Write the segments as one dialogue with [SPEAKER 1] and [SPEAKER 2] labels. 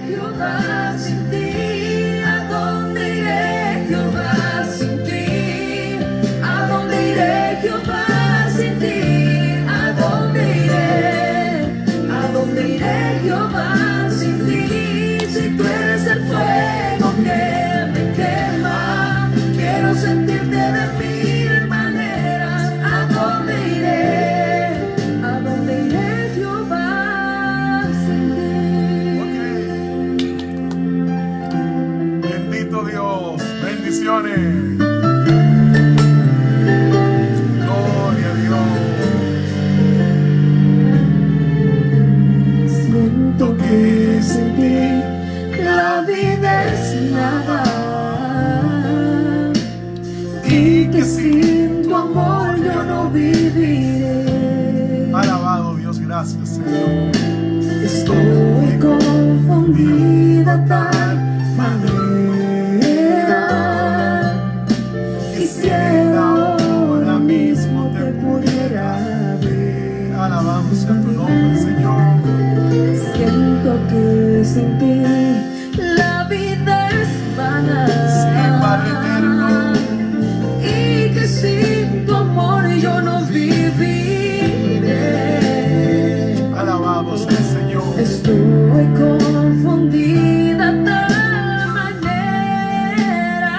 [SPEAKER 1] Jehová, sin ti? ¿A dónde iré, Jehová, sin ti? ¿A dónde iré, Jehová, sin ti? ¿A dónde iré? ¿A dónde iré, Jehová, sin ti? Si tú eres el fuego que me quema, quiero sentirte de mil maneras. ¿A dónde iré? ¿A dónde iré, Jehová, sin ti?
[SPEAKER 2] Bendito Dios, bendiciones. Gloria a Dios.
[SPEAKER 1] Siento que sin ti la vida es nada, y que sin tu amor yo no viviré.
[SPEAKER 2] Alabado Dios, gracias Señor.
[SPEAKER 1] Estoy confundida de tal manera, quisiera ahora mismo te pudiera ver.
[SPEAKER 2] Alabado sea tu nombre, Señor.
[SPEAKER 1] Siento que sin ti la vida es vana,
[SPEAKER 2] Sí, Padre eterno.
[SPEAKER 1] y que sin tu amor yo no viviré.
[SPEAKER 2] Alabado sea el Señor.
[SPEAKER 1] Estoy confundida de tal manera.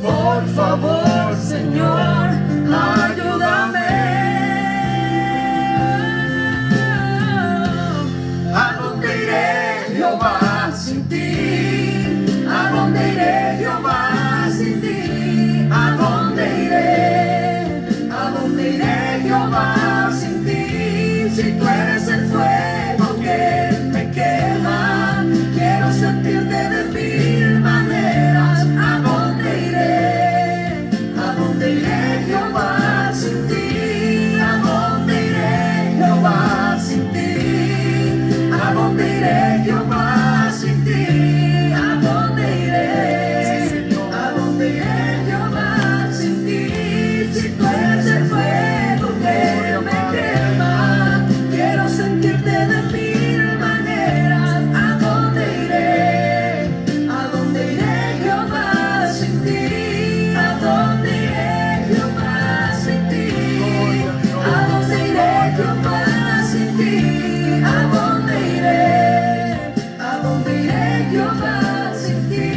[SPEAKER 1] Por favor, Señor, ayúdame. ¿A dónde iré, Jehová, sin ti? ¿A dónde iré, Jehová, sin ti? ¿A dónde iré? ¿A dónde iré, Jehová, sin ti? Si tú eres el fuego que me quema, quiero sentirte de mil maneras. ¿A dónde iré? ¿A dónde iré, Jehová, sin ti? ¿A dónde iré, Jehová, sin ti? ¿A dónde iré, Jehová, sin ti? ¿A dónde iré?
[SPEAKER 2] Sí, Señor.
[SPEAKER 1] ¿A dónde iré, Jehová, sin ti? Si tú eres el fuego que me quema, quiero sentirte de mil maneras. ¿A dónde iré? ¿A dónde iré, Jehová, sin ti? ¿A dónde iré, Jehová, sin ti?
[SPEAKER 2] Gloria a Dios.
[SPEAKER 1] ¿A dónde iré, Jehová, sin ti? ¿A dónde iré? ¿A dónde iré, Jehová, sin ti?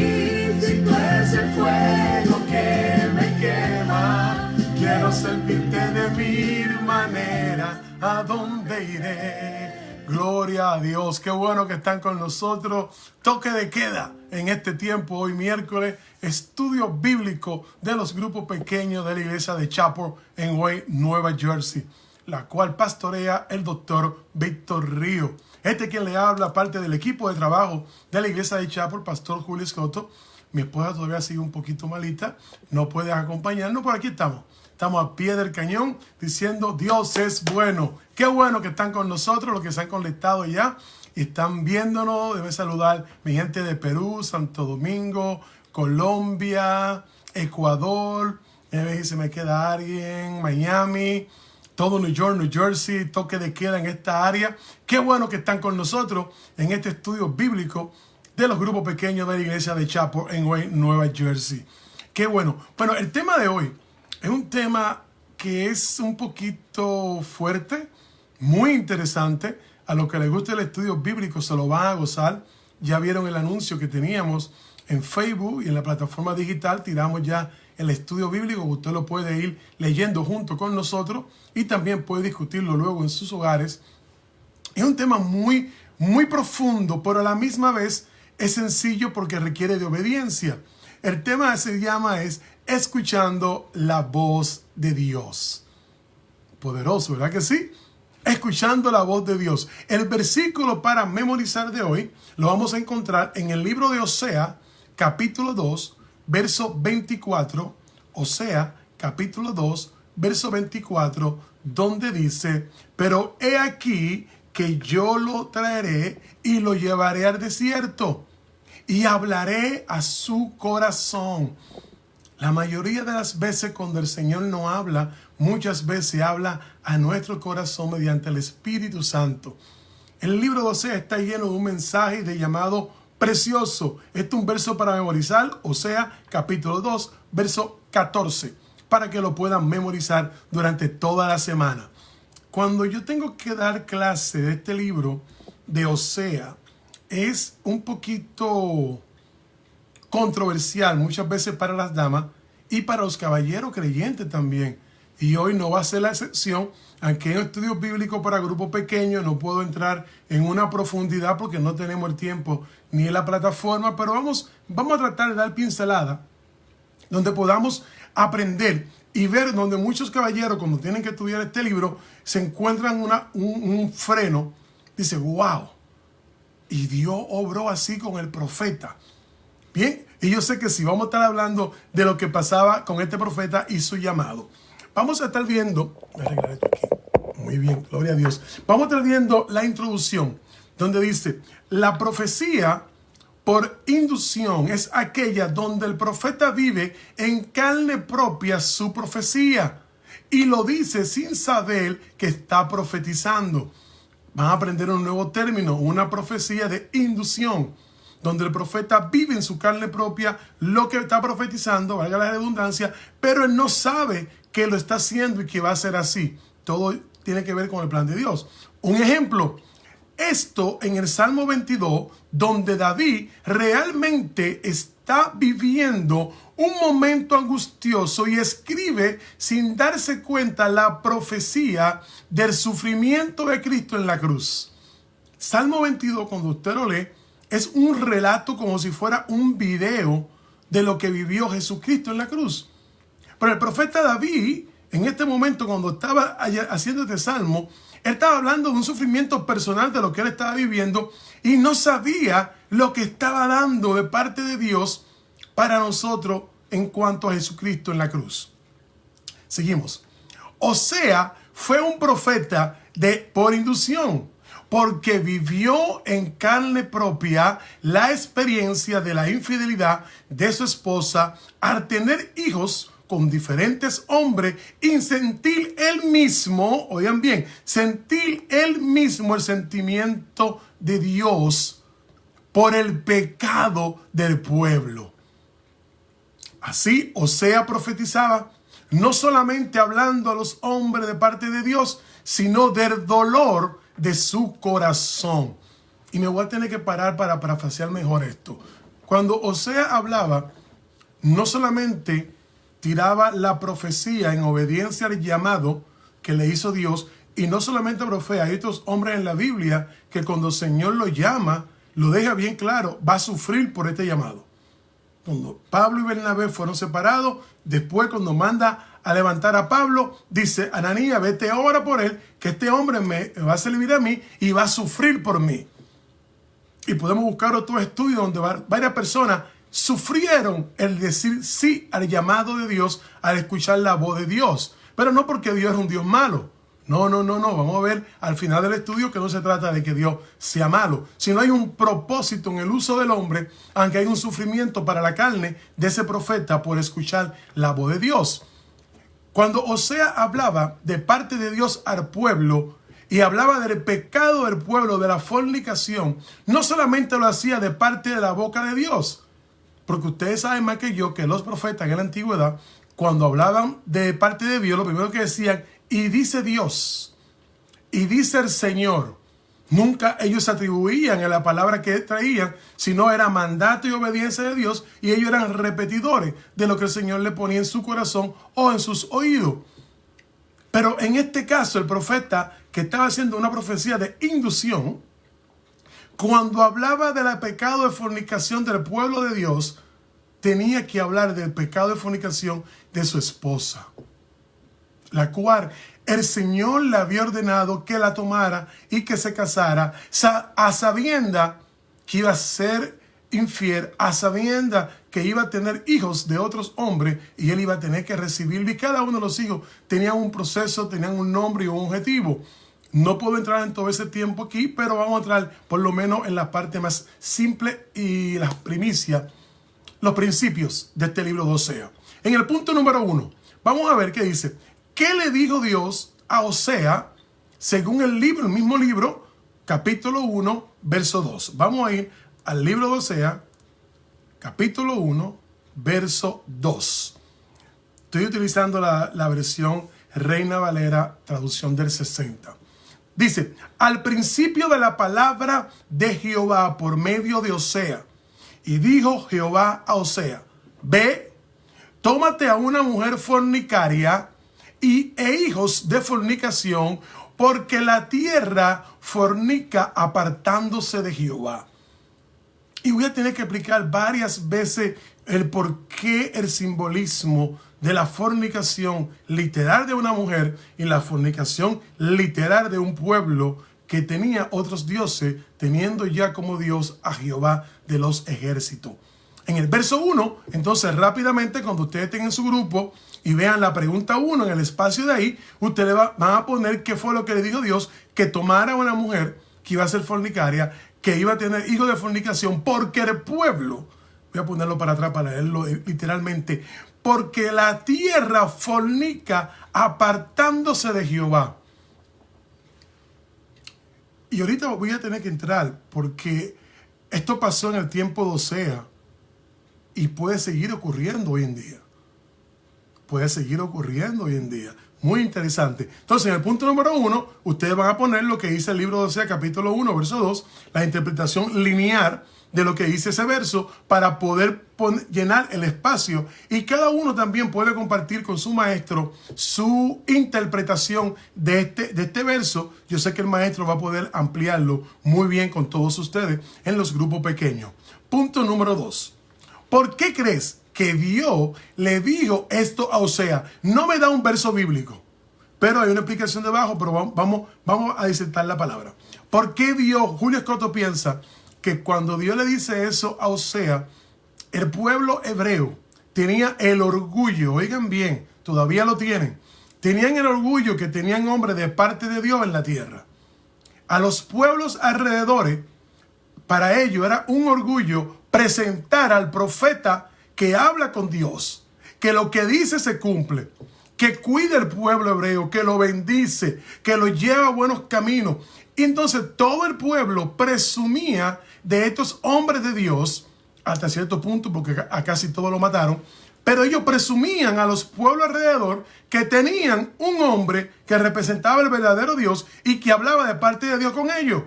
[SPEAKER 1] Si tú eres el fuego que me quema,
[SPEAKER 2] Quiero servirte de mil maneras. ¿A dónde iré? Gloria a Dios. Qué bueno que están con nosotros. Toque de queda en este tiempo, hoy miércoles. Estudio bíblico de los grupos pequeños de la iglesia de Chapel en Wayne, Nueva Jersey, la cual pastorea el doctor Víctor Río. Quien le habla, parte del equipo de trabajo de la iglesia de Chapel, pastor Julio Escoto. Mi esposa todavía sigue un poquito malita, no puede acompañarnos, pero aquí estamos. Estamos a pie del cañón diciendo Dios es bueno. Qué bueno que están con nosotros, los que se han conectado ya y están viéndonos. Deben saludar mi gente de Perú, Santo Domingo, Colombia, Ecuador. A ver si se me queda alguien, Miami, todo New York, New Jersey, toque de queda en esta área. Qué bueno que están con nosotros en este estudio bíblico de los grupos pequeños de la iglesia de Chapel en Wayne, Nueva Jersey. Qué bueno. Bueno, el tema de hoy es un tema que es un poquito fuerte, muy interesante. A los que les guste el estudio bíblico se lo van a gozar. Ya vieron el anuncio que teníamos en Facebook y en la plataforma digital. Tiramos ya el estudio bíblico. Usted lo puede ir leyendo junto con nosotros y también puede discutirlo luego en sus hogares. Es un tema muy, muy profundo, pero a la misma vez es sencillo porque requiere de obediencia. El tema se llama escuchando la voz de Dios. Poderoso, ¿verdad que sí? Escuchando la voz de Dios. El versículo para memorizar de hoy lo vamos a encontrar en el libro de Osea, capítulo 2, verso 24. Osea, capítulo 2, verso 24, donde dice: pero he aquí que yo lo traeré y lo llevaré al desierto y hablaré a su corazón. La mayoría de las veces cuando el Señor nos habla, muchas veces habla a nuestro corazón mediante el Espíritu Santo. El libro de Osea está lleno de un mensaje de llamado precioso. Este es un verso para memorizar, Osea capítulo 2, verso 14, para que lo puedan memorizar durante toda la semana. Cuando yo tengo que dar clase de este libro de Osea, es un poquito controversial muchas veces para las damas y para los caballeros creyentes también. Y hoy no va a ser la excepción, aunque en estudios bíblicos para grupos pequeños no puedo entrar en una profundidad porque no tenemos el tiempo ni en la plataforma, pero vamos a tratar de dar pincelada donde podamos aprender y ver donde muchos caballeros cuando tienen que estudiar este libro se encuentran un freno. Dice, wow, y Dios obró así con el profeta. Bien, y yo sé que si vamos a estar hablando de lo que pasaba con este profeta y su llamado. Vamos a estar viendo, voy a arreglar esto aquí. Muy bien, gloria a Dios. Vamos a estar viendo la introducción, donde dice, la profecía por inducción es aquella donde el profeta vive en carne propia su profecía y lo dice sin saber que está profetizando. Van a aprender un nuevo término, una profecía de inducción, donde el profeta vive en su carne propia lo que está profetizando, valga la redundancia, pero él no sabe que lo está haciendo y que va a ser así. Todo tiene que ver con el plan de Dios. Un ejemplo, esto en el Salmo 22, donde David realmente está viviendo un momento angustioso y escribe sin darse cuenta la profecía del sufrimiento de Cristo en la cruz. Salmo 22, cuando usted lo lee, es un relato como si fuera un video de lo que vivió Jesucristo en la cruz. Pero el profeta David, en este momento, cuando estaba haciendo este salmo, él estaba hablando de un sufrimiento personal de lo que él estaba viviendo y no sabía lo que estaba dando de parte de Dios para nosotros en cuanto a Jesucristo en la cruz. Seguimos. Osea fue un profeta por inducción, porque vivió en carne propia la experiencia de la infidelidad de su esposa al tener hijos con diferentes hombres y sentir él mismo, oigan bien, sentir él mismo el sentimiento de Dios por el pecado del pueblo. Así, Osea profetizaba, no solamente hablando a los hombres de parte de Dios, sino del dolor de su corazón. Y me voy a tener que parar para parafrasear mejor esto. Cuando Osea hablaba, no solamente tiraba la profecía en obediencia al llamado que le hizo Dios, y no solamente profecía, hay otros hombres en la Biblia que cuando el Señor lo llama, lo deja bien claro, va a sufrir por este llamado. Cuando Pablo y Bernabé fueron separados, después cuando manda a levantar a Pablo, dice, Ananías, vete ahora por él, que este hombre me va a servir a mí y va a sufrir por mí. Y podemos buscar otro estudio donde varias personas sufrieron el decir sí al llamado de Dios, al escuchar la voz de Dios. Pero no porque Dios es un Dios malo. No. Vamos a ver al final del estudio que no se trata de que Dios sea malo, sino hay un propósito en el uso del hombre, aunque hay un sufrimiento para la carne de ese profeta por escuchar la voz de Dios. Cuando Osea hablaba de parte de Dios al pueblo y hablaba del pecado del pueblo, de la fornicación, no solamente lo hacía de parte de la boca de Dios, porque ustedes saben más que yo que los profetas en la antigüedad, cuando hablaban de parte de Dios, lo primero que decían, y dice Dios, y dice el Señor. Nunca ellos se atribuían a la palabra que traían, sino era mandato y obediencia de Dios, y ellos eran repetidores de lo que el Señor le ponía en su corazón o en sus oídos. Pero en este caso, el profeta que estaba haciendo una profecía de inducción, cuando hablaba del pecado de fornicación del pueblo de Dios, tenía que hablar del pecado de fornicación de su esposa, la cual el Señor le había ordenado que la tomara y que se casara, a sabienda que iba a ser infiel, a sabienda que iba a tener hijos de otros hombres y él iba a tener que recibirlo. Y cada uno de los hijos tenían un proceso, tenían un nombre y un objetivo. No puedo entrar en todo ese tiempo aquí, pero vamos a entrar por lo menos en la parte más simple y las primicias, los principios de este libro de Osea. En el punto número 1, vamos a ver qué dice. ¿Qué le dijo Dios a Osea según el mismo libro, capítulo 1, verso 2. Vamos a ir al libro de Osea, capítulo 1, verso 2. Estoy utilizando la versión Reina Valera, traducción del 60. Dice, al principio de la palabra de Jehová por medio de Osea, y dijo Jehová a Osea, ve, tómate a una mujer fornicaria e hijos de fornicación, porque la tierra fornica apartándose de Jehová. Y voy a tener que explicar varias veces el por qué el simbolismo de la fornicación literal de una mujer y la fornicación literal de un pueblo que tenía otros dioses, teniendo ya como Dios a Jehová de los ejércitos. En el verso 1, entonces rápidamente cuando ustedes tengan su grupo y vean la pregunta 1 en el espacio de ahí, ustedes van a poner qué fue lo que le dijo Dios, que tomara a una mujer que iba a ser fornicaria, que iba a tener hijos de fornicación, porque el pueblo, voy a ponerlo para atrás para leerlo literalmente, porque la tierra fornica apartándose de Jehová. Y ahorita voy a tener que entrar porque esto pasó en el tiempo de Osea y puede seguir ocurriendo hoy en día. Puede seguir ocurriendo hoy en día. Muy interesante. Entonces, en el punto número 1, ustedes van a poner lo que dice el libro de Osea, capítulo 1, verso 2, la interpretación lineal de lo que dice ese verso para poder llenar el espacio. Y cada uno también puede compartir con su maestro su interpretación de este verso. Yo sé que el maestro va a poder ampliarlo muy bien con todos ustedes en los grupos pequeños. Punto número 2. ¿Por qué crees que Dios le dijo esto a Osea? No me da un verso bíblico, pero hay una explicación debajo, pero vamos a disertar la palabra. ¿Por qué Dios, Julio Escoto piensa que cuando Dios le dice eso a Osea, el pueblo hebreo tenía el orgullo, oigan bien, todavía lo tienen, tenían el orgullo que tenían hombres de parte de Dios en la tierra? A los pueblos alrededores, para ellos era un orgullo presentar al profeta que habla con Dios, que lo que dice se cumple, que cuida el pueblo hebreo, que lo bendice, que lo lleva a buenos caminos. Y entonces todo el pueblo presumía de estos hombres de Dios, hasta cierto punto, porque a casi todos lo mataron, pero ellos presumían a los pueblos alrededor que tenían un hombre que representaba el verdadero Dios y que hablaba de parte de Dios con ellos.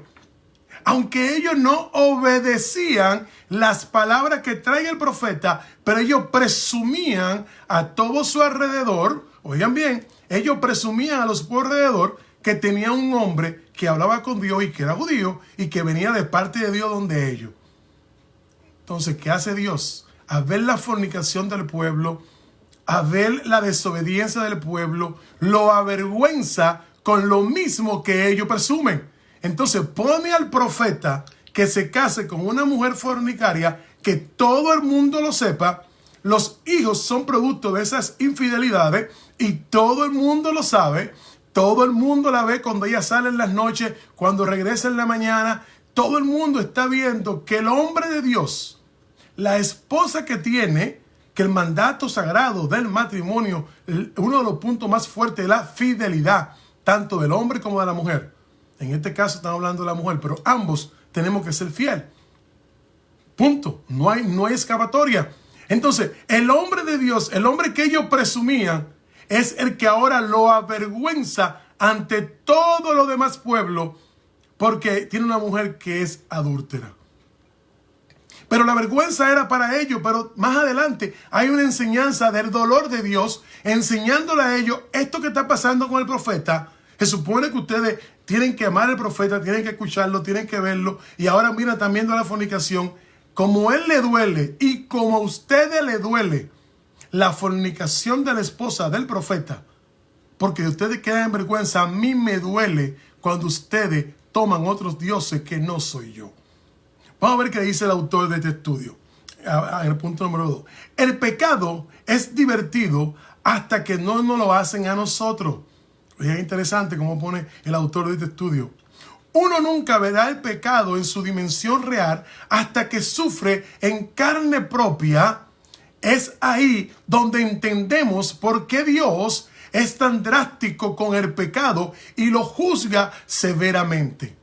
[SPEAKER 2] Aunque ellos no obedecían las palabras que trae el profeta, pero ellos presumían a todo su alrededor, oigan bien, ellos presumían a los pueblos alrededor que tenía un hombre que hablaba con Dios y que era judío y que venía de parte de Dios donde ellos. Entonces, ¿qué hace Dios? A ver la fornicación del pueblo, a ver la desobediencia del pueblo, lo avergüenza con lo mismo que ellos presumen. Entonces pone al profeta que se case con una mujer fornicaria, que todo el mundo lo sepa. Los hijos son producto de esas infidelidades y todo el mundo lo sabe. Todo el mundo la ve cuando ella sale en las noches, cuando regresa en la mañana. Todo el mundo está viendo que el hombre de Dios, la esposa que tiene, que el mandato sagrado del matrimonio, uno de los puntos más fuertes es la fidelidad, tanto del hombre como de la mujer. En este caso estamos hablando de la mujer, pero ambos tenemos que ser fieles. Punto. No hay escapatoria. Entonces, el hombre de Dios, el hombre que ellos presumían, es el que ahora lo avergüenza ante todo lo demás pueblo porque tiene una mujer que es adúltera. Pero la vergüenza era para ellos, pero más adelante hay una enseñanza del dolor de Dios enseñándole a ellos esto que está pasando con el profeta. Se supone que ustedes tienen que amar al profeta, tienen que escucharlo, tienen que verlo. Y ahora mira, están viendo la fornicación. Como él le duele y como a ustedes le duele la fornicación de la esposa del profeta, porque ustedes quedan en vergüenza, a mí me duele cuando ustedes toman otros dioses que no soy yo. Vamos a ver qué dice el autor de este estudio. En el punto número 2. El pecado es divertido hasta que no nos lo hacen a nosotros. Es interesante cómo pone el autor de este estudio. Uno nunca verá el pecado en su dimensión real hasta que sufre en carne propia. Es ahí donde entendemos por qué Dios es tan drástico con el pecado y lo juzga severamente.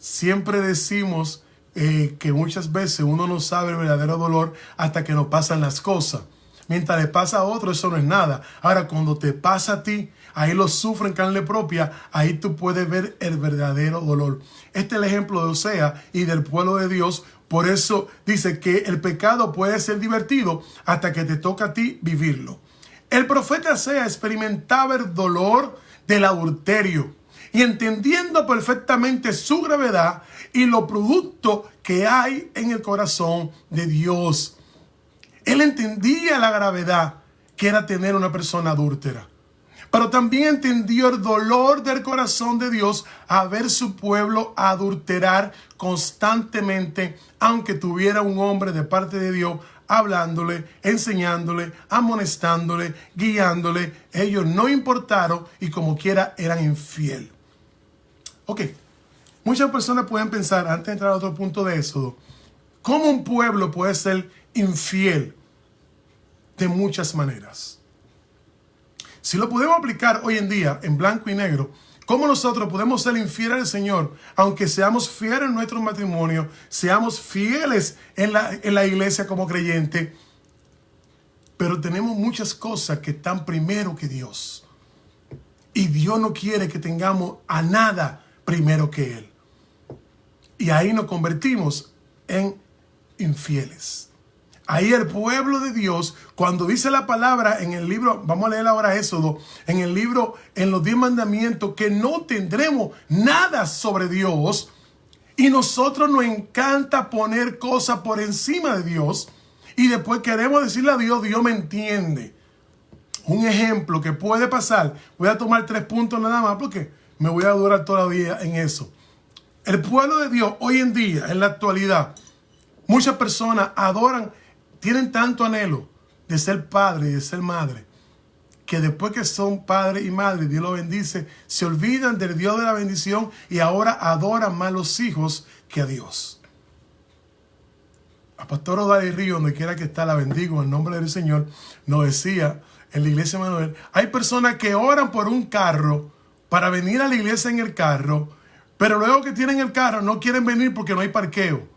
[SPEAKER 2] siempre decimos que muchas veces uno no sabe el verdadero dolor hasta que nos pasan las cosas. Mientras le pasa a otro, eso no es nada. Ahora, cuando te pasa a ti, ahí lo sufre en carne propia, ahí tú puedes ver el verdadero dolor. Este es el ejemplo de Osea y del pueblo de Dios. Por eso dice que el pecado puede ser divertido hasta que te toca a ti vivirlo. El profeta Osea experimentaba el dolor del adulterio y entendiendo perfectamente su gravedad y lo producto que hay en el corazón de Dios. Él entendía la gravedad que era tener una persona adúltera. Pero también entendió el dolor del corazón de Dios a ver su pueblo adulterar constantemente, aunque tuviera un hombre de parte de Dios hablándole, enseñándole, amonestándole, guiándole. Ellos no importaron y como quiera eran infieles. Ok, muchas personas pueden pensar, antes de entrar a otro punto de Éxodo, ¿cómo un pueblo puede ser infiel? De muchas maneras. Si lo podemos aplicar hoy en día en blanco y negro, ¿cómo nosotros podemos ser infieles al Señor? Aunque seamos fieles en nuestro matrimonio, seamos fieles en la iglesia como creyente, pero tenemos muchas cosas que están primero que Dios. Y Dios no quiere que tengamos a nada primero que Él. Y ahí nos convertimos en infieles. Ahí el pueblo de Dios, cuando dice la palabra en el libro, vamos a leer ahora Éxodo, en el libro, en los 10 mandamientos, que no tendremos nada sobre Dios, y nosotros nos encanta poner cosas por encima de Dios, y después queremos decirle a Dios, Dios me entiende. Un ejemplo que puede pasar, voy a tomar 3 puntos nada más, porque me voy a durar todavía en eso. El pueblo de Dios hoy en día, en la actualidad, muchas personas adoran, tienen tanto anhelo de ser padre y de ser madre, que después que son padre y madre, Dios los bendice, se olvidan del Dios de la bendición y ahora adoran más a los hijos que a Dios. A Pastor Odalis Río, donde quiera que está, la bendigo en el nombre del Señor, nos decía en la iglesia de Manuel, hay personas que oran por un carro para venir a la iglesia en el carro, pero luego que tienen el carro no quieren venir porque no hay parqueo.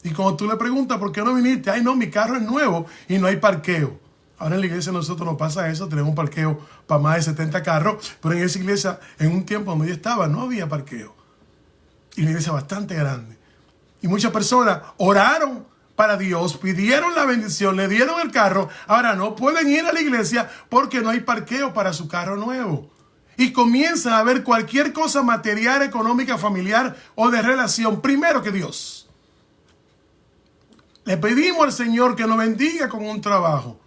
[SPEAKER 2] Y cuando tú le preguntas, ¿por qué no viniste? Ay, no, mi carro es nuevo y no hay parqueo. Ahora en la iglesia nosotros nos pasa eso, tenemos un parqueo para más de 70 carros, pero en esa iglesia, en un tiempo donde yo estaba, no había parqueo. Y una iglesia bastante grande. Y muchas personas oraron para Dios, pidieron la bendición, le dieron el carro, ahora no pueden ir a la iglesia porque no hay parqueo para su carro nuevo. Y comienzan a ver cualquier cosa material, económica, familiar o de relación primero que Dios. Le pedimos al Señor que nos bendiga con un trabajo.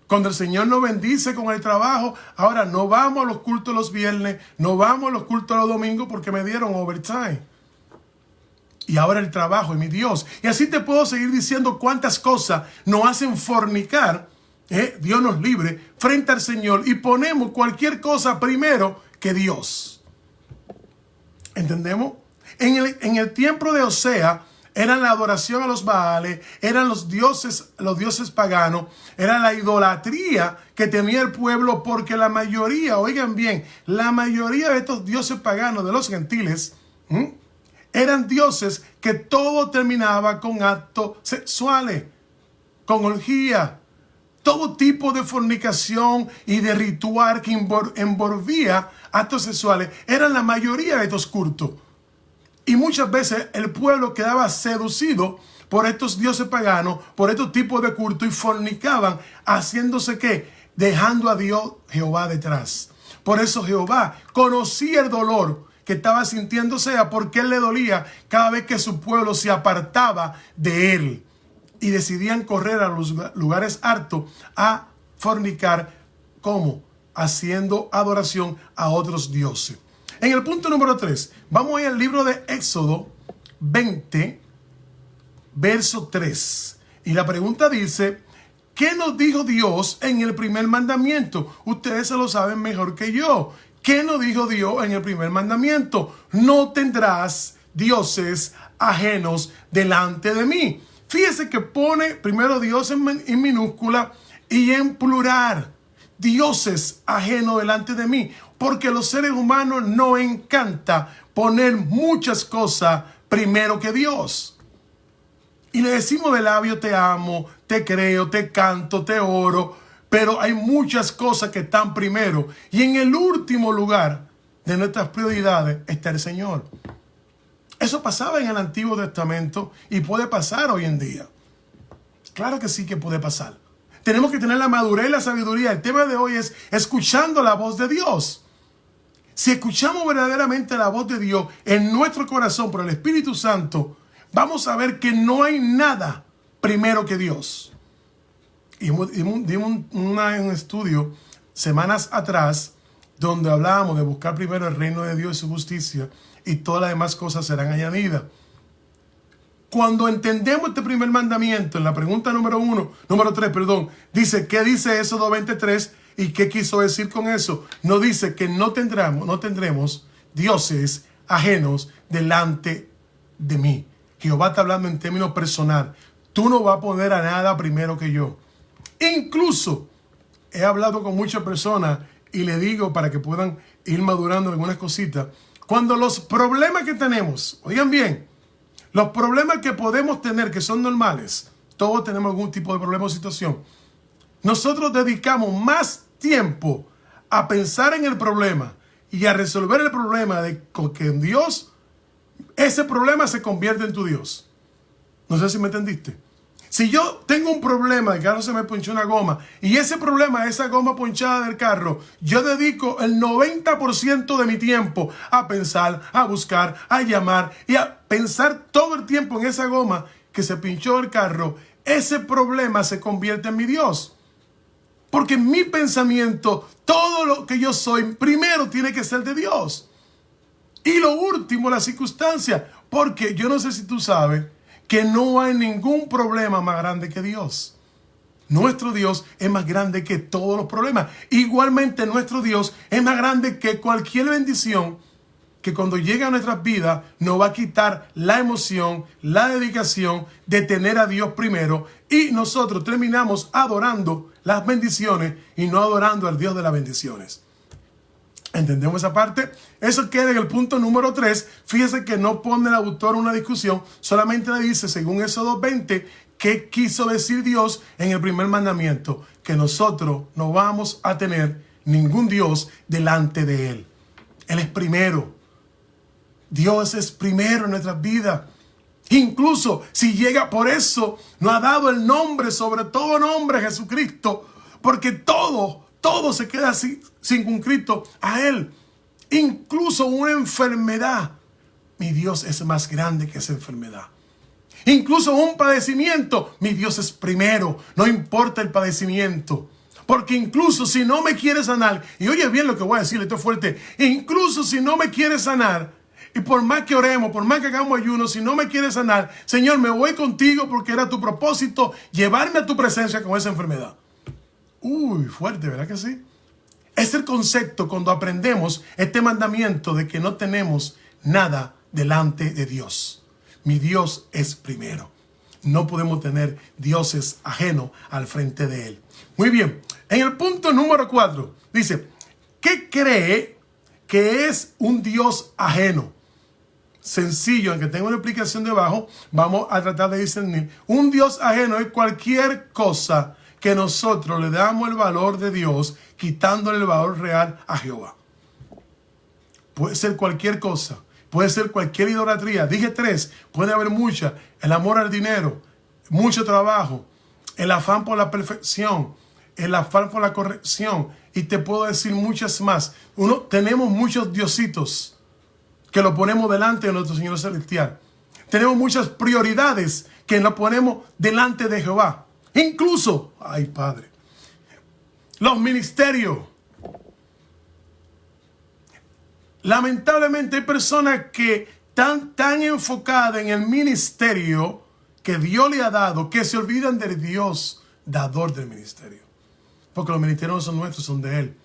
[SPEAKER 2] Cuando el Señor nos bendice con el trabajo, ahora no vamos a los cultos los viernes, no vamos a los cultos los domingos porque me dieron overtime. Y ahora el trabajo es mi Dios. Y así te puedo seguir diciendo cuántas cosas nos hacen fornicar, Dios nos libre, frente al Señor y ponemos cualquier cosa primero que Dios. ¿Entendemos? En el tiempo de Osea, eran la adoración a los Baales, eran los dioses paganos, era la idolatría que tenía el pueblo, porque la mayoría, oigan bien, la mayoría de estos dioses paganos de los gentiles, eran dioses que todo terminaba con actos sexuales, con orgía, todo tipo de fornicación y de ritual que envolvía actos sexuales, eran la mayoría de estos cultos. Y muchas veces el pueblo quedaba seducido por estos dioses paganos, por estos tipos de culto, y fornicaban, haciéndose ¿qué? Dejando a Dios Jehová detrás. Por eso Jehová conocía el dolor que estaba sintiendo Osea, porque él le dolía cada vez que su pueblo se apartaba de él y decidían correr a los lugares hartos a fornicar. ¿Cómo? Haciendo adoración a otros dioses. En el punto número 3, vamos a ir al libro de Éxodo 20, verso 3. Y la pregunta dice, ¿qué nos dijo Dios en el primer mandamiento? Ustedes se lo saben mejor que yo. ¿Qué nos dijo Dios en el primer mandamiento? No tendrás dioses ajenos delante de mí. Fíjese que pone primero Dios en minúscula y en plural. Dioses ajenos delante de mí. Porque a los seres humanos nos encanta poner muchas cosas primero que Dios. Y le decimos de labio: te amo, te creo, te canto, te oro. Pero hay muchas cosas que están primero. Y en el último lugar de nuestras prioridades está el Señor. Eso pasaba en el Antiguo Testamento y puede pasar hoy en día. Claro que sí que puede pasar. Tenemos que tener la madurez y la sabiduría. El tema de hoy es escuchando la voz de Dios. Si escuchamos verdaderamente la voz de Dios en nuestro corazón por el Espíritu Santo, vamos a ver que no hay nada primero que Dios. Y dimos un estudio semanas atrás donde hablábamos de buscar primero el reino de Dios y su justicia, y todas las demás cosas serán añadidas. Cuando entendemos este primer mandamiento, en la pregunta número 3, dice: ¿qué dice Éxodo 23? ¿Y qué quiso decir con eso? No dice que no tendremos dioses ajenos delante de mí. Jehová está hablando en términos personal. Tú no vas a poner a nada primero que yo. Incluso he hablado con muchas personas y le digo, para que puedan ir madurando algunas cositas, cuando los problemas que tenemos, oigan bien, los problemas que podemos tener, que son normales, todos tenemos algún tipo de problema o situación, nosotros dedicamos más tiempo a pensar en el problema y a resolver el problema de que en Dios, ese problema se convierte en tu Dios. No sé si me entendiste. Si yo tengo un problema, el carro se me ponchó una goma, y ese problema, esa goma ponchada del carro, yo dedico el 90% de mi tiempo a pensar, a buscar, a llamar y a pensar todo el tiempo en esa goma que se pinchó el carro, ese problema se convierte en mi Dios. Porque en mi pensamiento, todo lo que yo soy, primero tiene que ser de Dios. Y lo último, la circunstancia. Porque yo no sé si tú sabes que no hay ningún problema más grande que Dios. Nuestro Dios es más grande que todos los problemas. Igualmente nuestro Dios es más grande que cualquier bendición que cuando llega a nuestras vidas nos va a quitar la emoción, la dedicación de tener a Dios primero, y nosotros terminamos adorando las bendiciones y no adorando al Dios de las bendiciones. ¿Entendemos esa parte? Eso queda en el punto número 3. Fíjese que no pone el autor una discusión, solamente le dice, según Éxodo 20, qué quiso decir Dios en el primer mandamiento: que nosotros no vamos a tener ningún Dios delante de Él. Él es primero. Dios es primero en nuestras vidas. Incluso si llega, por eso nos ha dado el nombre sobre todo nombre, Jesucristo, porque todo se queda así, circunscrito a Él. Incluso una enfermedad, mi Dios es más grande que esa enfermedad. Incluso un padecimiento, mi Dios es primero, no importa el padecimiento. Porque incluso si no me quiere sanar, y oye bien lo que voy a decir, esto es fuerte, incluso si no me quiere sanar, y por más que oremos, por más que hagamos ayuno, si no me quiere sanar, Señor, me voy contigo porque era tu propósito llevarme a tu presencia con esa enfermedad. Uy, fuerte, ¿verdad que sí? Es el concepto cuando aprendemos este mandamiento de que no tenemos nada delante de Dios. Mi Dios es primero. No podemos tener dioses ajenos al frente de Él. Muy bien, en el punto número 4 dice: ¿qué cree que es un Dios ajeno? Sencillo, aunque tengo una explicación debajo, vamos a tratar de discernir. Un Dios ajeno es cualquier cosa que nosotros le damos el valor de Dios, quitándole el valor real a Jehová. Puede ser cualquier cosa, puede ser cualquier idolatría. Dije 3, puede haber muchas: el amor al dinero, mucho trabajo, el afán por la perfección, el afán por la corrección, y te puedo decir muchas más. Tenemos muchos diositos que lo ponemos delante de nuestro Señor Celestial. Tenemos muchas prioridades que lo ponemos delante de Jehová. Incluso, ay Padre, los ministerios. Lamentablemente hay personas que están tan enfocadas en el ministerio que Dios le ha dado, que se olvidan del Dios dador del ministerio. Porque los ministerios no son nuestros, son de Él.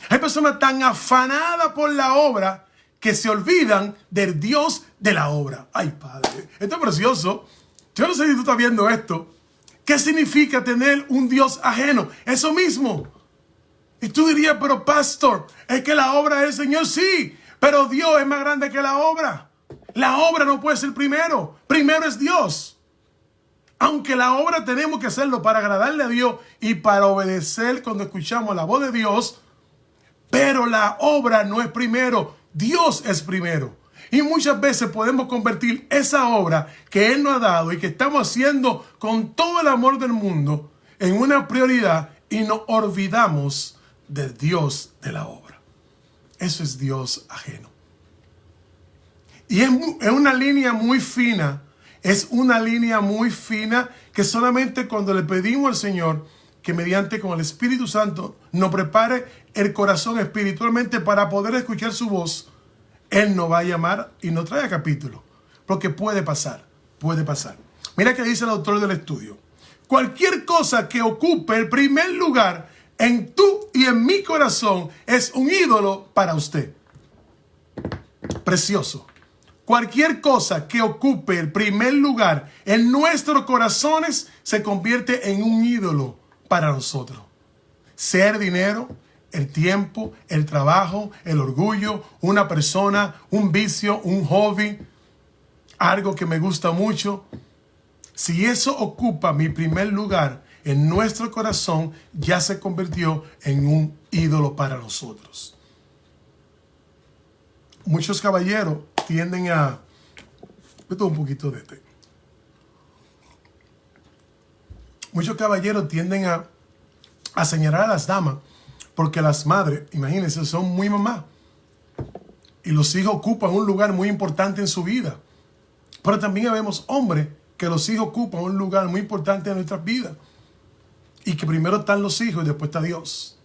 [SPEAKER 2] Hay personas tan afanadas por la obra que se olvidan del Dios de la obra. Ay Padre, esto es precioso. Yo no sé si tú estás viendo esto. ¿Qué significa tener un Dios ajeno? Eso mismo. Y tú dirías, pero pastor, es que la obra del Señor, sí, pero Dios es más grande que la obra. La obra no puede ser primero. Primero es Dios. Aunque la obra tenemos que hacerlo para agradarle a Dios y para obedecer cuando escuchamos la voz de Dios, pero la obra no es primero. Dios es primero. Y muchas veces podemos convertir esa obra que Él nos ha dado y que estamos haciendo con todo el amor del mundo en una prioridad y nos olvidamos del Dios de la obra. Eso es Dios ajeno. Y es una línea muy fina. Es una línea muy fina que solamente cuando le pedimos al Señor que mediante con el Espíritu Santo nos prepare el corazón espiritualmente para poder escuchar su voz, Él nos va a llamar y nos trae a capítulo. Porque puede pasar, puede pasar. Mira que dice el autor del estudio. Cualquier cosa que ocupe el primer lugar en tu y en mi corazón es un ídolo para usted. Precioso. Cualquier cosa que ocupe el primer lugar en nuestros corazones se convierte en un ídolo para nosotros. Sea el dinero, el tiempo, el trabajo, el orgullo, una persona, un vicio, un hobby, algo que me gusta mucho. Si eso ocupa mi primer lugar en nuestro corazón, ya se convirtió en un ídolo para nosotros. Muchos caballeros tienden a... Esto un poquito de té. Muchos caballeros tienden a señalar a las damas porque las madres, imagínense, son muy mamás. Y los hijos ocupan un lugar muy importante en su vida. Pero también vemos hombres que los hijos ocupan un lugar muy importante en nuestras vidas. Y que primero están los hijos y después está Dios.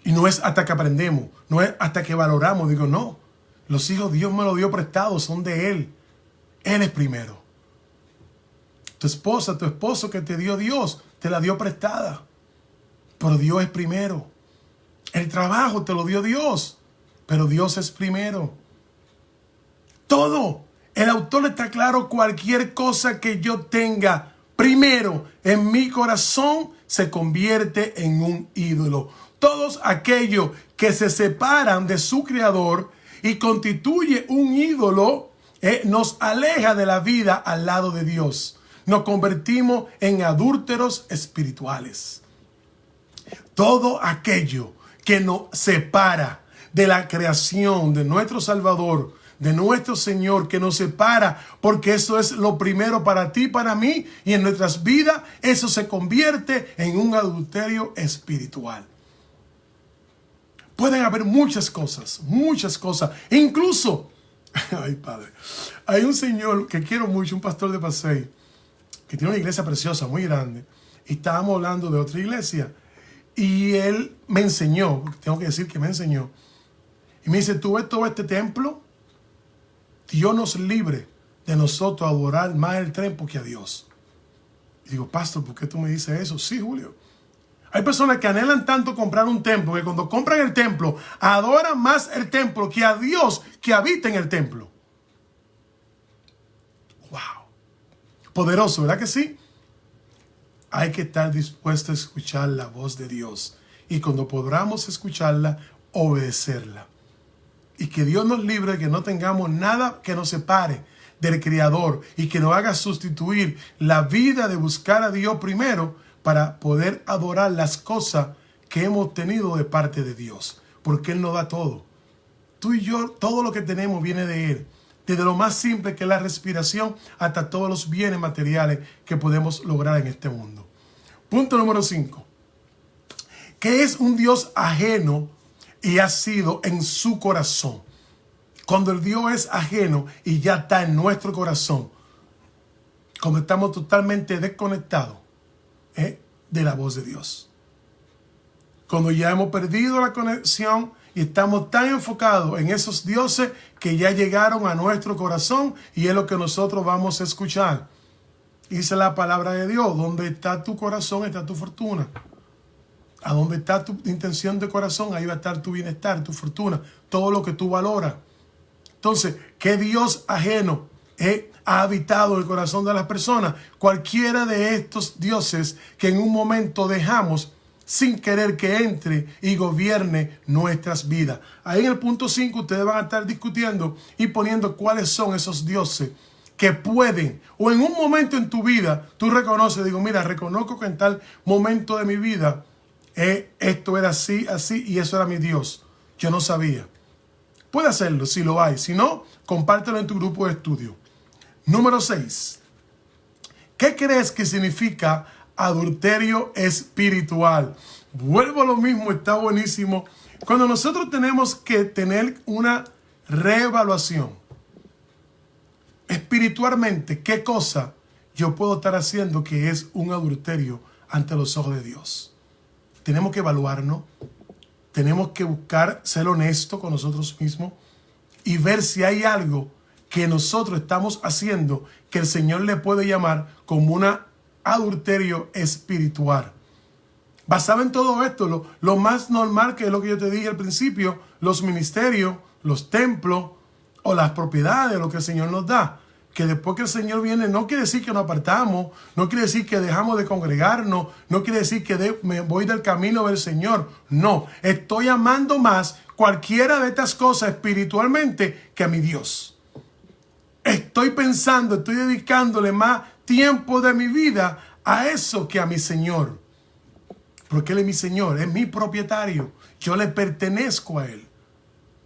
[SPEAKER 2] Y no es hasta que aprendemos, no es hasta que valoramos. Digo, no, los hijos Dios me los dio prestados, son de Él. Él es primero. Tu esposa, tu esposo que te dio Dios, te la dio prestada. Pero Dios es primero. El trabajo te lo dio Dios, pero Dios es primero. Todo. El autor está claro, cualquier cosa que yo tenga primero en mi corazón se convierte en un ídolo. Todos aquellos que se separan de su creador y constituye un ídolo, nos aleja de la vida al lado de Dios. Nos convertimos en adúlteros espirituales. Todo aquello que nos separa de la creación de nuestro Salvador, de nuestro Señor, que nos separa, porque eso es lo primero para ti, para mí, y en nuestras vidas, eso se convierte en un adulterio espiritual. Pueden haber muchas cosas, incluso, ay Padre, hay un señor que quiero mucho, un pastor de Pasey, que tiene una iglesia preciosa, muy grande, y estábamos hablando de otra iglesia, y él me enseñó, porque tengo que decir que me enseñó, y me dice, ¿tú ves todo este templo? Dios nos libre de nosotros adorar más el templo que a Dios. Y digo, pastor, ¿por qué tú me dices eso? Sí, Julio. Hay personas que anhelan tanto comprar un templo que cuando compran el templo, adoran más el templo que a Dios que habita en el templo. ¡Wow! Poderoso, ¿verdad que sí? Hay que estar dispuesto a escuchar la voz de Dios. Y cuando podamos escucharla, obedecerla. Y que Dios nos libre de que no tengamos nada que nos separe del Creador y que nos haga sustituir la vida de buscar a Dios primero para poder adorar las cosas que hemos tenido de parte de Dios. Porque Él nos da todo. Tú y yo, todo lo que tenemos viene de Él. Desde lo más simple que es la respiración hasta todos los bienes materiales que podemos lograr en este mundo. Punto número 5. ¿Qué es un Dios ajeno y ha sido en su corazón? Cuando el Dios es ajeno y ya está en nuestro corazón, cuando estamos totalmente desconectados de la voz de Dios, cuando ya hemos perdido la conexión y estamos tan enfocados en esos dioses que ya llegaron a nuestro corazón y es lo que nosotros vamos a escuchar. Dice la palabra de Dios, donde está tu corazón está tu fortuna. A donde está tu intención de corazón, ahí va a estar tu bienestar, tu fortuna, todo lo que tú valoras. Entonces, ¿qué Dios ajeno ha habitado el corazón de las personas? Cualquiera de estos dioses que en un momento dejamos, sin querer que entre y gobierne nuestras vidas. Ahí en el punto 5 ustedes van a estar discutiendo y poniendo cuáles son esos dioses que pueden, o en un momento en tu vida, tú reconoces, digo, mira, reconozco que en tal momento de mi vida, esto era así, así, y eso era mi Dios. Yo no sabía. Puede hacerlo si lo hay. Si no, compártelo en tu grupo de estudio. Número 6. ¿Qué crees que significa adulterio espiritual? Vuelvo a lo mismo, está buenísimo. Cuando nosotros tenemos que tener una reevaluación espiritualmente, ¿qué cosa yo puedo estar haciendo que es un adulterio ante los ojos de Dios? Tenemos que evaluarnos, tenemos que buscar ser honestos con nosotros mismos y ver si hay algo que nosotros estamos haciendo que el Señor le puede llamar como un adulterio espiritual. Basado en todo esto, lo más normal, que es lo que yo te dije al principio, los ministerios, los templos o las propiedades, lo que el Señor nos da. Que después que el Señor viene, no quiere decir que nos apartamos, no quiere decir que dejamos de congregarnos, no quiere decir que me voy del camino del Señor. No, estoy amando más cualquiera de estas cosas espiritualmente que a mi Dios. Estoy pensando, estoy dedicándole más tiempo de mi vida a eso que a mi Señor. Porque Él es mi Señor, es mi propietario. Yo le pertenezco a Él.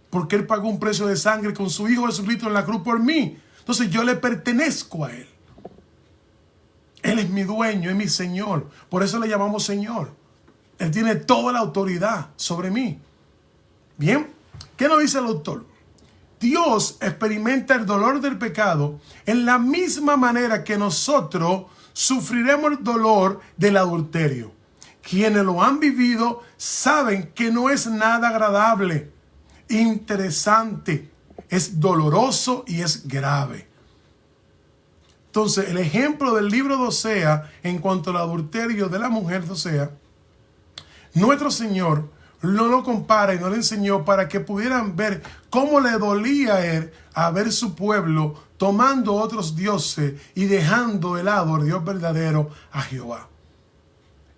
[SPEAKER 2] Porque Él pagó un precio de sangre con su Hijo Jesucristo en la cruz por mí. Entonces yo le pertenezco a Él. Él es mi dueño, es mi Señor. Por eso le llamamos Señor. Él tiene toda la autoridad sobre mí. Bien, ¿qué nos dice el autor? Dios experimenta el dolor del pecado en la misma manera que nosotros sufriremos el dolor del adulterio. Quienes lo han vivido saben que no es nada agradable, interesante, es doloroso y es grave. Entonces, el ejemplo del libro de Osea en cuanto al adulterio de la mujer de Osea, nuestro Señor no lo compara y no le enseñó para que pudieran ver cómo le dolía a Él a ver su pueblo tomando otros dioses y dejando de lado al Dios verdadero, a Jehová.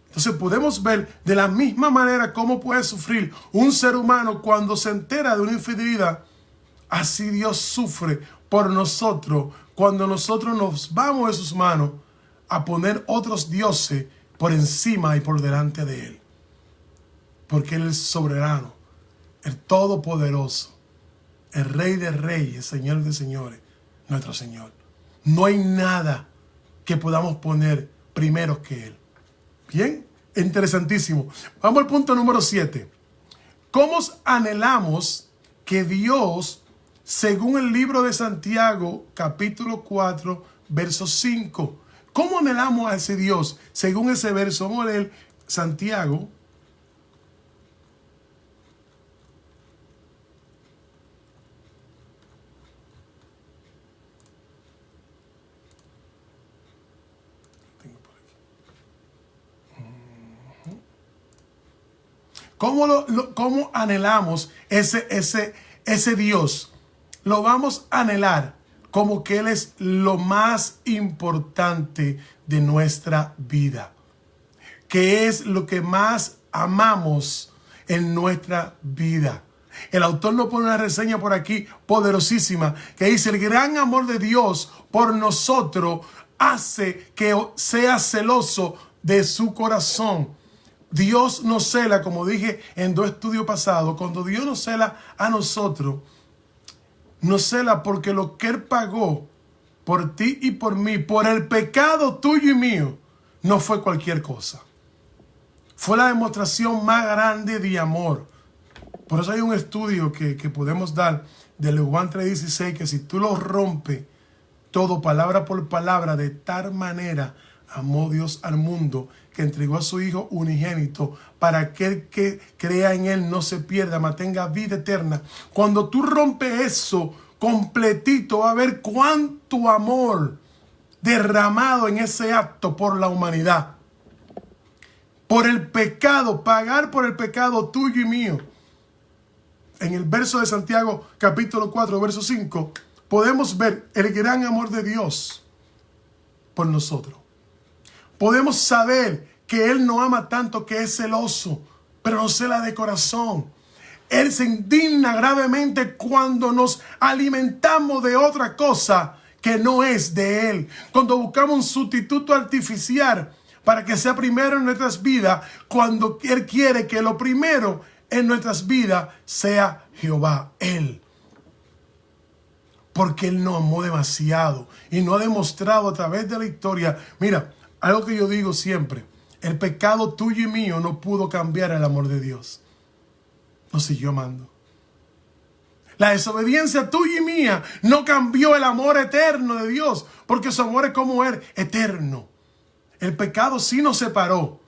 [SPEAKER 2] Entonces podemos ver de la misma manera cómo puede sufrir un ser humano cuando se entera de una infidelidad. Así Dios sufre por nosotros cuando nosotros nos vamos de sus manos a poner otros dioses por encima y por delante de Él. Porque Él es soberano, el todopoderoso, el Rey de reyes, el Señor de señores, nuestro Señor. No hay nada que podamos poner primero que Él. Bien, interesantísimo. Vamos al punto número 7. ¿Cómo anhelamos que Dios, según el libro de Santiago, capítulo 4, verso 5? ¿Cómo anhelamos a ese Dios? Según ese verso, vamos a leer Santiago. ¿Cómo anhelamos ese Dios? Lo vamos a anhelar como que Él es lo más importante de nuestra vida. Que es lo que más amamos en nuestra vida. El autor nos pone una reseña por aquí poderosísima que dice: el gran amor de Dios por nosotros hace que sea celoso de su corazón. Dios nos cela, como dije en 2 estudios pasados, cuando Dios nos cela a nosotros, nos cela porque lo que Él pagó por ti y por mí, por el pecado tuyo y mío, no fue cualquier cosa. Fue la demostración más grande de amor. Por eso hay un estudio que podemos dar de Juan 3:16, que si tú lo rompes todo palabra por palabra, de tal manera amó Dios al mundo que entregó a su Hijo unigénito para que el que crea en Él no se pierda, mas tenga vida eterna. Cuando tú rompes eso completito, va a ver cuánto amor derramado en ese acto por la humanidad. Por el pecado, pagar por el pecado tuyo y mío. En el verso de Santiago, capítulo 4, verso 5, podemos ver el gran amor de Dios por nosotros. Podemos saber que Él nos ama tanto que es celoso, pero no cela de corazón. Él se indigna gravemente cuando nos alimentamos de otra cosa que no es de Él. Cuando buscamos un sustituto artificial para que sea primero en nuestras vidas, cuando Él quiere que lo primero en nuestras vidas sea Jehová, Él. Porque Él nos amó demasiado y nos ha demostrado a través de la historia. Mira, algo que yo digo siempre, el pecado tuyo y mío no pudo cambiar el amor de Dios. Nos siguió amando. La desobediencia tuya y mía no cambió el amor eterno de Dios, porque su amor es como Él, eterno. El pecado sí nos separó,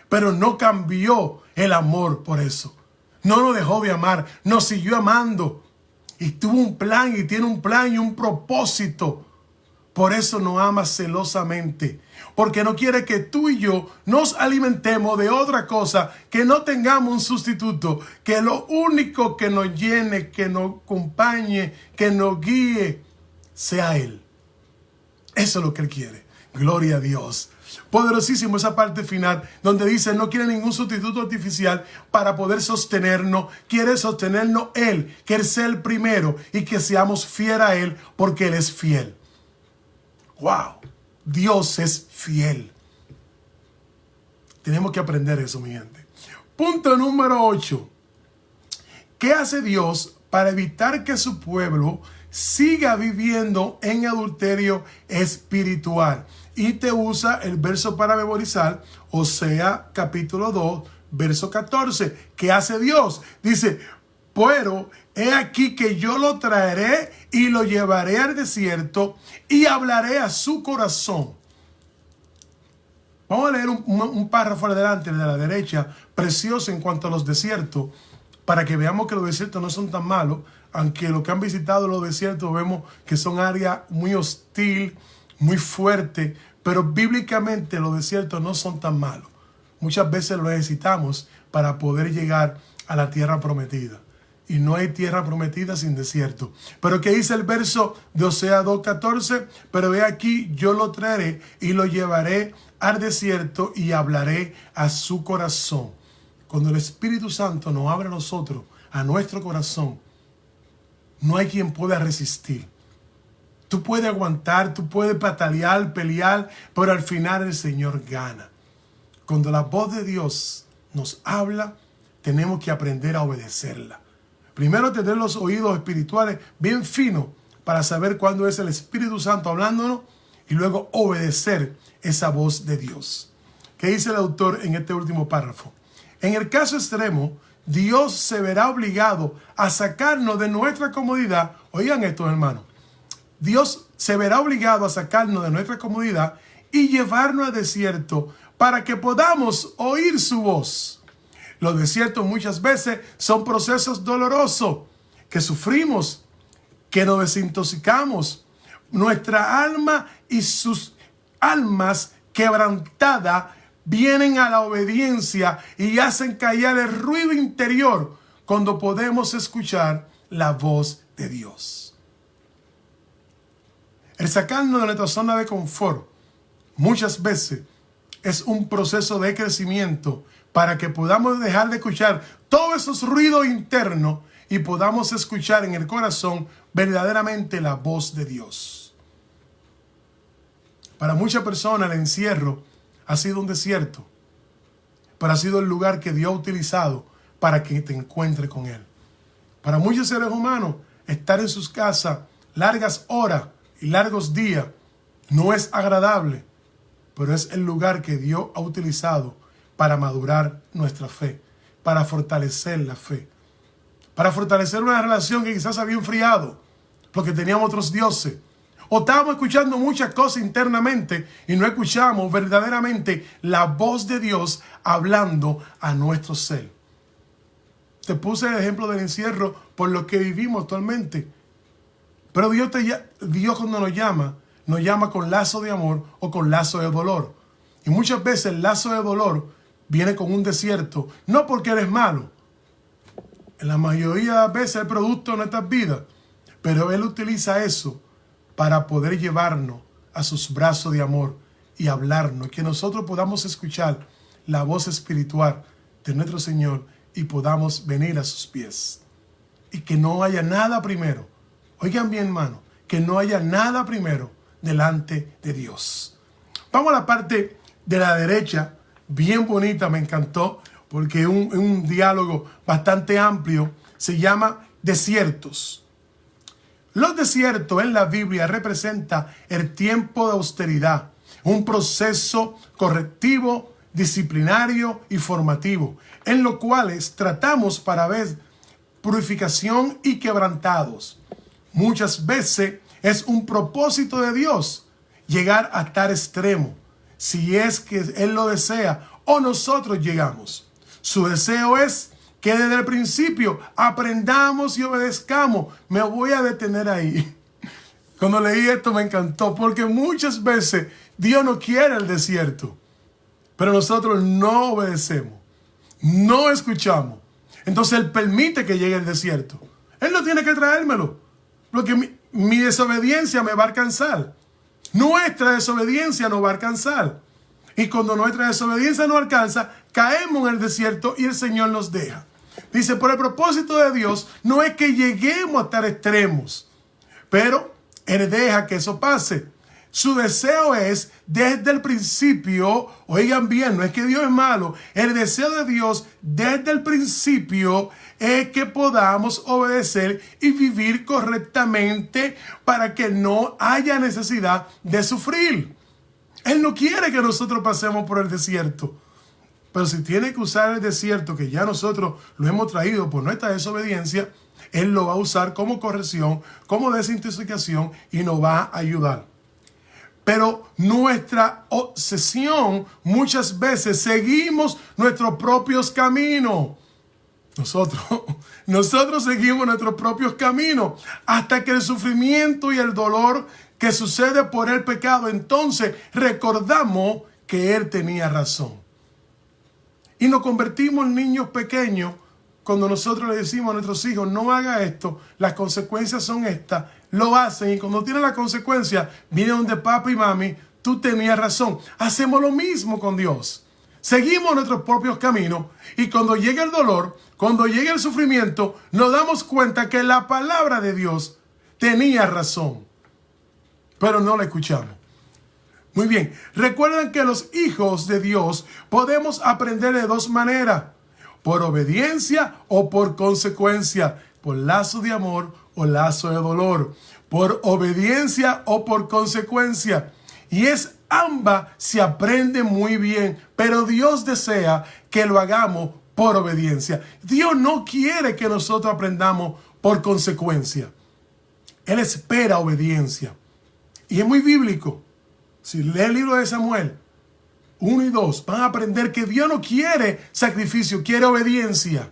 [SPEAKER 2] pero no cambió el amor por eso. No nos dejó de amar, nos siguió amando. Y tuvo un plan y tiene un plan y un propósito. Por eso nos ama celosamente. Porque no quiere que tú y yo nos alimentemos de otra cosa, que no tengamos un sustituto, que lo único que nos llene, que nos acompañe, que nos guíe, sea Él. Eso es lo que Él quiere. Gloria a Dios. Poderosísimo esa parte final donde dice no quiere ningún sustituto artificial para poder sostenernos. Quiere sostenernos Él, que Él sea el primero y que seamos fieles a Él porque Él es fiel. ¡Wow! Dios es fiel. Tenemos que aprender eso, mi gente. Punto número 8. ¿Qué hace Dios para evitar que su pueblo siga viviendo en adulterio espiritual? Y te usa el verso para memorizar, Osea capítulo 2, verso 14. ¿Qué hace Dios? Dice, pero he aquí que yo lo traeré y lo llevaré al desierto y hablaré a su corazón. Vamos a leer un párrafo adelante de la derecha, precioso en cuanto a los desiertos, para que veamos que los desiertos no son tan malos, aunque los que han visitado los desiertos vemos que son áreas muy hostiles, muy fuertes, pero bíblicamente los desiertos no son tan malos. Muchas veces lo necesitamos para poder llegar a la tierra prometida. Y no hay tierra prometida sin desierto. Pero ¿qué dice el verso de Osea 2:14? Pero ve aquí, yo lo traeré y lo llevaré al desierto y hablaré a su corazón. Cuando el Espíritu Santo nos abre a nosotros, a nuestro corazón, no hay quien pueda resistir. Tú puedes aguantar, tú puedes patalear, pelear, pero al final el Señor gana. Cuando la voz de Dios nos habla, tenemos que aprender a obedecerla. Primero tener los oídos espirituales bien finos para saber cuándo es el Espíritu Santo hablándonos y luego obedecer esa voz de Dios. ¿Qué dice el autor en este último párrafo? En el caso extremo, Dios se verá obligado a sacarnos de nuestra comodidad. Oigan esto, hermanos. Dios se verá obligado a sacarnos de nuestra comodidad y llevarnos al desierto para que podamos oír su voz. Los desiertos muchas veces son procesos dolorosos que sufrimos, que nos desintoxicamos. Nuestra alma y sus almas quebrantadas vienen a la obediencia y hacen callar el ruido interior cuando podemos escuchar la voz de Dios. El sacarnos de nuestra zona de confort muchas veces es un proceso de crecimiento para que podamos dejar de escuchar todos esos ruidos internos y podamos escuchar en el corazón verdaderamente la voz de Dios. Para muchas personas el encierro ha sido un desierto, pero ha sido el lugar que Dios ha utilizado para que te encuentres con Él. Para muchos seres humanos, estar en sus casas largas horas y largos días no es agradable, pero es el lugar que Dios ha utilizado para madurar nuestra fe, para fortalecer la fe, para fortalecer una relación que quizás había enfriado porque teníamos otros dioses. O estábamos escuchando muchas cosas internamente y no escuchamos verdaderamente la voz de Dios hablando a nuestro ser. Te puse el ejemplo del encierro por lo que vivimos actualmente. Pero Dios cuando nos llama con lazo de amor o con lazo de dolor. Y muchas veces el lazo de dolor viene con un desierto, no porque eres malo. En la mayoría de las veces es producto de nuestras vidas. Pero Él utiliza eso para poder llevarnos a sus brazos de amor y hablarnos. Que nosotros podamos escuchar la voz espiritual de nuestro Señor y podamos venir a sus pies. Y que no haya nada primero. Oigan bien, hermano, que no haya nada primero delante de Dios. Vamos a la parte de la derecha, bien bonita, me encantó, porque es un diálogo bastante amplio. Se llama desiertos. Los desiertos en la Biblia representan el tiempo de austeridad, un proceso correctivo, disciplinario y formativo, en los cuales tratamos para ver purificación y quebrantados. Muchas veces es un propósito de Dios llegar a tal extremo, si es que Él lo desea o nosotros llegamos. Su deseo es que desde el principio aprendamos y obedezcamos. Me voy a detener ahí. Cuando leí esto me encantó, porque muchas veces Dios no quiere el desierto, pero nosotros no obedecemos, no escuchamos. Entonces Él permite que llegue el desierto. Él no tiene que traérmelo, porque mi desobediencia me va a alcanzar. Nuestra desobediencia nos va a alcanzar. Y cuando nuestra desobediencia nos alcanza, caemos en el desierto y el Señor nos deja. Dice, por el propósito de Dios no es que lleguemos a estar extremos, pero Él deja que eso pase. Su deseo es desde el principio, oigan bien, no es que Dios es malo, el deseo de Dios desde el principio es que podamos obedecer y vivir correctamente para que no haya necesidad de sufrir. Él no quiere que nosotros pasemos por el desierto. Pero si tiene que usar el desierto, que ya nosotros lo hemos traído por nuestra desobediencia, Él lo va a usar como corrección, como desintoxicación y nos va a ayudar. Pero nuestra obsesión, muchas veces seguimos nuestros propios caminos. Nosotros seguimos nuestros propios caminos hasta que el sufrimiento y el dolor que sucede por el pecado, entonces recordamos que Él tenía razón. Y nos convertimos en niños pequeños cuando nosotros le decimos a nuestros hijos, no haga esto, las consecuencias son estas, lo hacen y cuando tienen la consecuencia, vienen donde papi y mami, tú tenías razón. Hacemos lo mismo con Dios. Seguimos nuestros propios caminos y cuando llega el dolor, cuando llega el sufrimiento, nos damos cuenta que la palabra de Dios tenía razón, pero no la escuchamos. Muy bien, recuerden que los hijos de Dios podemos aprender de dos maneras, por obediencia o por consecuencia, por lazo de amor o lazo de dolor, por obediencia o por consecuencia. Y ambas se aprende muy bien, pero Dios desea que lo hagamos por obediencia. Dios no quiere que nosotros aprendamos por consecuencia. Él espera obediencia. Y es muy bíblico. Si lee el libro de Samuel 1 y 2, van a aprender que Dios no quiere sacrificio, quiere obediencia.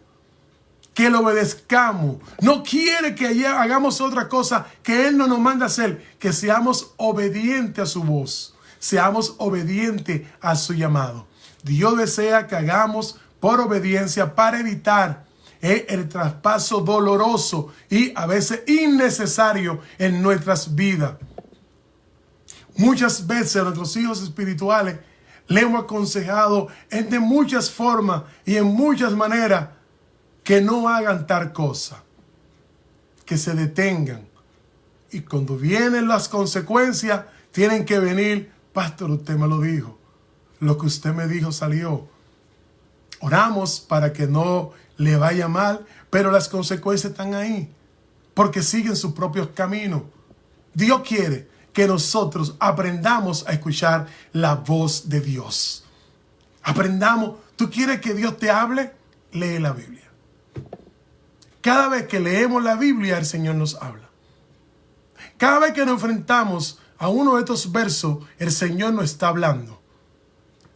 [SPEAKER 2] Que lo obedezcamos. No quiere que hagamos otra cosa que Él no nos manda hacer. Que seamos obedientes a su voz. Seamos obedientes a su llamado. Dios desea que hagamos por obediencia para evitar el traspaso doloroso y a veces innecesario en nuestras vidas. Muchas veces a nuestros hijos espirituales le hemos aconsejado de muchas formas y en muchas maneras que no hagan tal cosa, que se detengan. Y cuando vienen las consecuencias, tienen que venir, pastor, usted me lo dijo, lo que usted me dijo salió. Oramos para que no le vaya mal, pero las consecuencias están ahí, porque siguen sus propios caminos. Dios quiere que nosotros aprendamos a escuchar la voz de Dios. Aprendamos. ¿Tú quieres que Dios te hable? Lee la Biblia. Cada vez que leemos la Biblia, el Señor nos habla. Cada vez que nos enfrentamos a uno de estos versos, el Señor nos está hablando.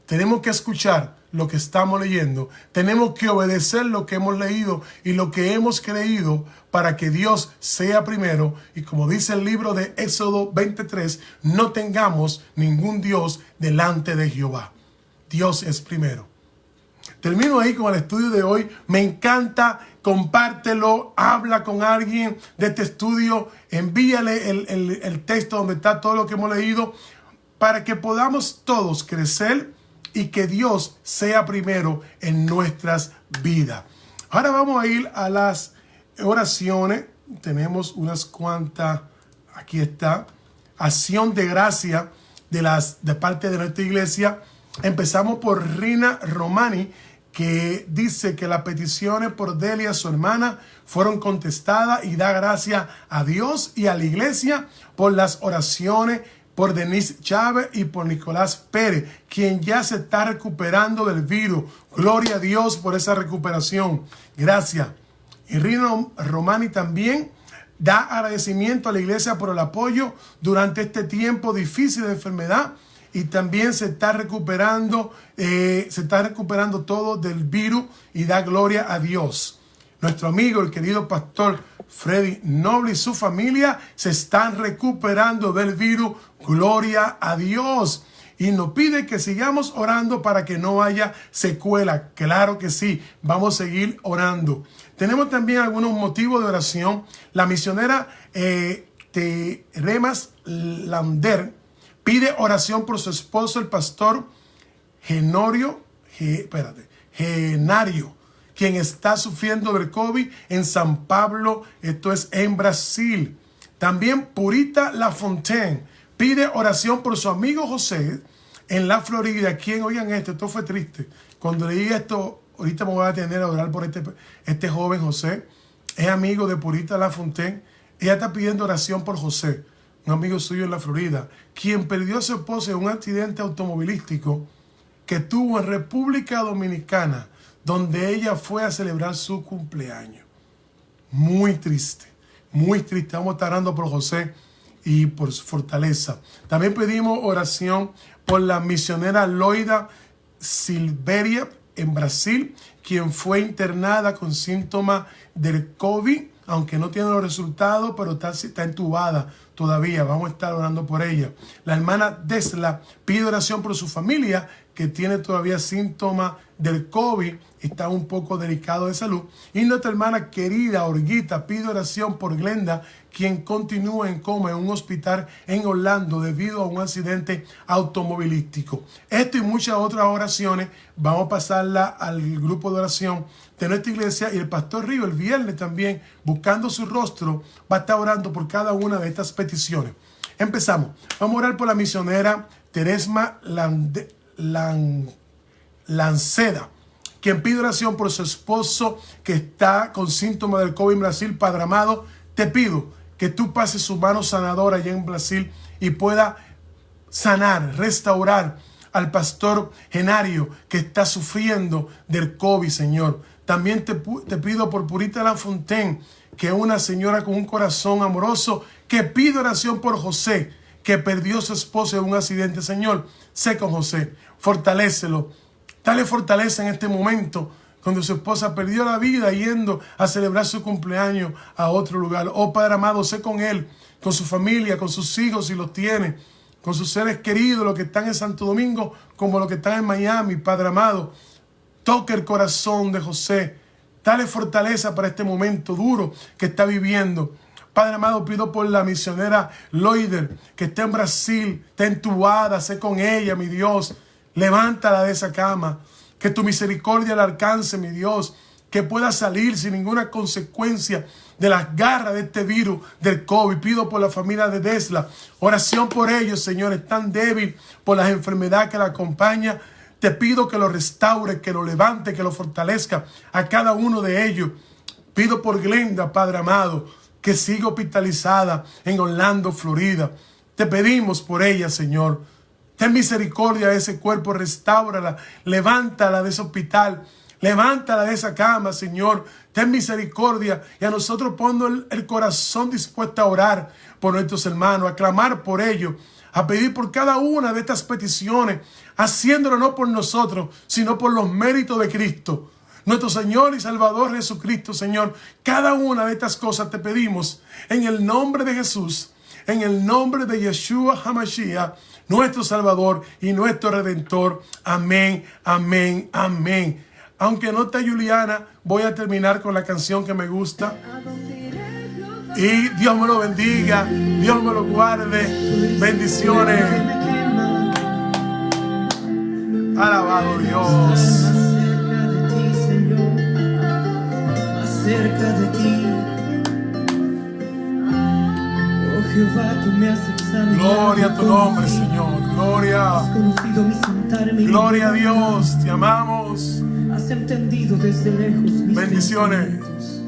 [SPEAKER 2] Tenemos que escuchar lo que estamos leyendo. Tenemos que obedecer lo que hemos leído y lo que hemos creído para que Dios sea primero. Y como dice el libro de Éxodo 23, no tengamos ningún Dios delante de Jehová. Dios es primero. Termino ahí con el estudio de hoy. Me encanta. Compártelo. Habla con alguien de este estudio. Envíale el texto donde está todo lo que hemos leído para que podamos todos crecer y que Dios sea primero en nuestras vidas. Ahora vamos a ir a las oraciones. Tenemos unas cuantas. Aquí está. Acción de gracia de parte de nuestra iglesia. Empezamos por Rina Romani, que dice que las peticiones por Delia, su hermana, fueron contestadas y da gracias a Dios y a la iglesia por las oraciones por Denise Chávez y por Nicolás Pérez, quien ya se está recuperando del virus. Gloria a Dios por esa recuperación. Gracias. Y Rina Romani también da agradecimiento a la iglesia por el apoyo durante este tiempo difícil de enfermedad, y también se está recuperando todo del virus, y da gloria a Dios. Nuestro amigo, el querido pastor Freddy Noble y su familia se están recuperando del virus. Gloria a Dios. Y nos pide que sigamos orando para que no haya secuela. Claro que sí, vamos a seguir orando. Tenemos también algunos motivos de oración. La misionera Teremas Lander pide oración por su esposo, el pastor Genario, quien está sufriendo del COVID en San Pablo, esto es en Brasil. También Purita Lafontaine pide oración por su amigo José en la Florida. Quien, oigan esto fue triste. Cuando leí esto, ahorita me voy a tener a orar por este joven José. Es amigo de Purita Lafontaine. Ella está pidiendo oración por José, un amigo suyo en la Florida, quien perdió a su esposa en un accidente automovilístico que tuvo en República Dominicana, donde ella fue a celebrar su cumpleaños. Muy triste, muy triste. Vamos a estar orando por José y por su fortaleza. También pedimos oración por la misionera Loida Silveria en Brasil, quien fue internada con síntomas del COVID, aunque no tiene los resultados, pero está entubada todavía. Vamos a estar orando por ella. La hermana Desla pide oración por su familia, que tiene todavía síntomas del COVID, está un poco delicado de salud. Y nuestra hermana querida Orguita pide oración por Glenda, quien continúa en coma en un hospital en Orlando debido a un accidente automovilístico. Esto y muchas otras oraciones vamos a pasarla al grupo de oración de nuestra iglesia, y el pastor Río el viernes también, buscando su rostro, va a estar orando por cada una de estas peticiones. Empezamos. Vamos a orar por la misionera Teresma Lanceda, quien pide oración por su esposo que está con síntomas del COVID en Brasil. Padre amado, te pido que tú pases su mano sanadora allá en Brasil y pueda sanar, restaurar al pastor Genario, que está sufriendo del COVID, Señor. También te pido por Purita Lafontaine, que es una señora con un corazón amoroso, que pide oración por José, que perdió a su esposa en un accidente. Señor, sé con José, fortalécelo, dale fortaleza en este momento, cuando su esposa perdió la vida yendo a celebrar su cumpleaños a otro lugar. Oh Padre amado, sé con él, con su familia, con sus hijos si los tiene, con sus seres queridos, los que están en Santo Domingo como los que están en Miami. Padre amado, toca el corazón de José, dale fortaleza para este momento duro que está viviendo. Padre amado, pido por la misionera Loider, que está en Brasil, está entubada, sé con ella, mi Dios. Levántala de esa cama, que tu misericordia la alcance, mi Dios, que pueda salir sin ninguna consecuencia de las garras de este virus del COVID. Pido por la familia de Desla, oración por ellos, Señor, están débil por las enfermedades que la acompañan. Te pido que lo restaure, que lo levante, que lo fortalezca a cada uno de ellos. Pido por Glenda, Padre amado, que siga hospitalizada en Orlando, Florida. Te pedimos por ella, Señor. Ten misericordia de ese cuerpo, restáurala, levántala de ese hospital, levántala de esa cama, Señor. Ten misericordia, y a nosotros ponnos el corazón dispuesto a orar por nuestros hermanos, a clamar por ellos, a pedir por cada una de estas peticiones, haciéndolo no por nosotros, sino por los méritos de Cristo, nuestro Señor y Salvador Jesucristo. Señor, cada una de estas cosas te pedimos en el nombre de Jesús, en el nombre de Yeshua HaMashiach, nuestro Salvador y nuestro Redentor. Amén, amén, amén. Aunque no está Juliana, voy a terminar con la canción que me gusta. Y Dios me lo bendiga, Dios me lo guarde. Bendiciones. Alabado. amado Dios.
[SPEAKER 3] Más cerca de ti, Señor, más cerca de ti. Oh Jehová, tú me has examinado.
[SPEAKER 2] Gloria a tu nombre, Señor. Gloria.
[SPEAKER 3] Has conocido mi sentarme y
[SPEAKER 2] Gloria a
[SPEAKER 3] mi
[SPEAKER 2] Dios. Te amamos.
[SPEAKER 3] has entendido desde lejos mis
[SPEAKER 2] Bendiciones.
[SPEAKER 3] pensamientos.